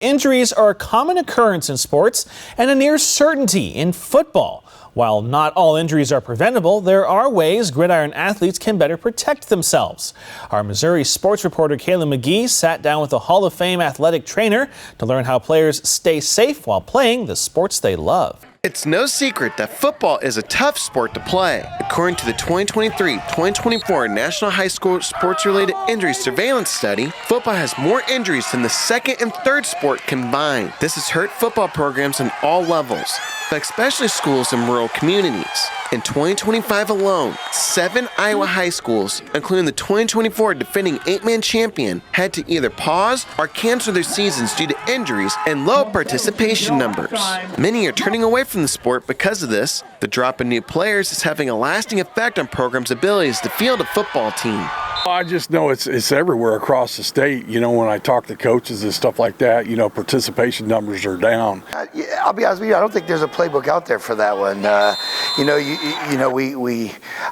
Injuries are a common occurrence in sports and a near certainty in football. While not all injuries are preventable, there are ways gridiron athletes can better protect themselves. Our Missouri sports reporter Kayla McGee sat down with a Hall of Fame athletic trainer to learn how players stay safe while playing the sports they love. It's no secret that football is a tough sport to play. According to the 2023-2024 National High School Sports-Related Injury Surveillance Study, football has more injuries than the second and third sport combined. This has hurt football programs on all levels, but especially schools in rural communities. In 2025 alone, 7 Iowa high schools, including the 2024 defending 8-man champion, had to either pause or cancel their seasons due to injuries and low participation numbers. Many are turning away from the sport because of this. The drop in new players is having a lasting effect on programs' abilities to field a football team. I just know it's everywhere across the state. You know, when I talk to coaches and stuff like that, you know, participation numbers are down. I'll be honest with you, I don't think there's a playbook out there for that one. I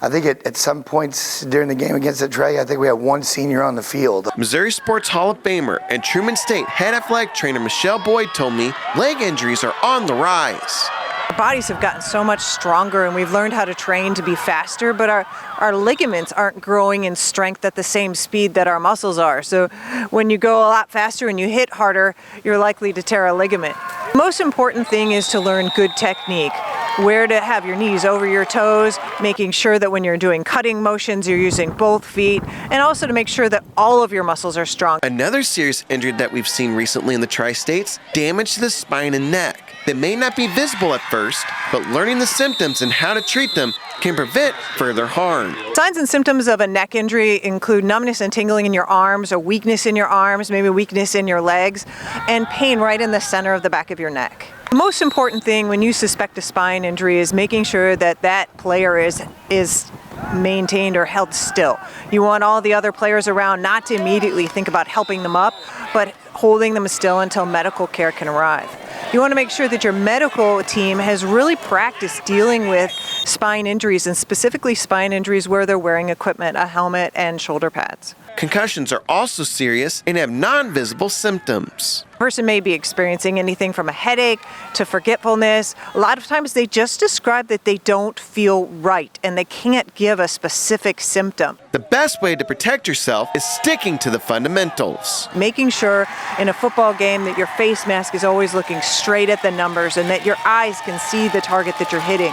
think at some points during the game against the Trey, I think we had one senior on the field. Missouri Sports Hall of Famer and Truman State head athletic trainer Michelle Boyd told me leg injuries are on the rise. Our bodies have gotten so much stronger and we've learned how to train to be faster, but our ligaments aren't growing in strength at the same speed that our muscles are. So when you go a lot faster and you hit harder, you're likely to tear a ligament. The most important thing is to learn good technique. Where to have your knees over your toes, making sure that when you're doing cutting motions, you're using both feet, and also to make sure that all of your muscles are strong. Another serious injury that we've seen recently in the Tri-States, damage to the spine and neck. That may not be visible at first, but learning the symptoms and how to treat them can prevent further harm. Signs and symptoms of a neck injury include numbness and tingling in your arms, or weakness in your arms, maybe weakness in your legs, and pain right in the center of the back of your neck. The most important thing when you suspect a spine injury is making sure that that player is maintained or held still. You want all the other players around not to immediately think about helping them up, but holding them still until medical care can arrive. You want to make sure that your medical team has really practiced dealing with spine injuries, and specifically spine injuries where they're wearing equipment, a helmet, and shoulder pads. Concussions are also serious and have non-visible symptoms. A person may be experiencing anything from a headache to forgetfulness. A lot of times they just describe that they don't feel right and they can't give a specific symptom. The best way to protect yourself is sticking to the fundamentals. Making sure in a football game that your face mask is always looking straight at the numbers and that your eyes can see the target that you're hitting.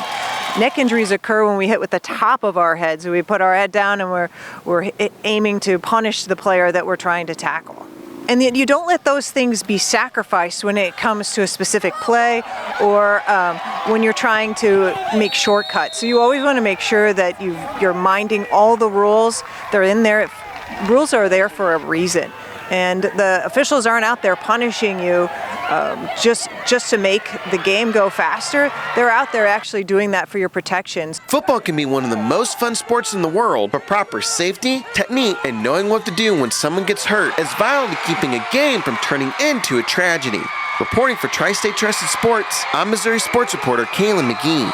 Neck injuries occur when we hit with the top of our head. So we put our head down and we're aiming to punish the player that we're trying to tackle. And you don't let those things be sacrificed when it comes to a specific play or when you're trying to make shortcuts. So you always want to make sure that you're minding all the rules. They're in there. Rules are there for a reason. And the officials aren't out there punishing you just to make the game go faster. They're out there actually doing that for your protections. Football can be one of the most fun sports in the world, but proper safety, technique, and knowing what to do when someone gets hurt is vital to keeping a game from turning into a tragedy. Reporting for Tri-State Trusted Sports, I'm Missouri sports reporter Kayla McGee.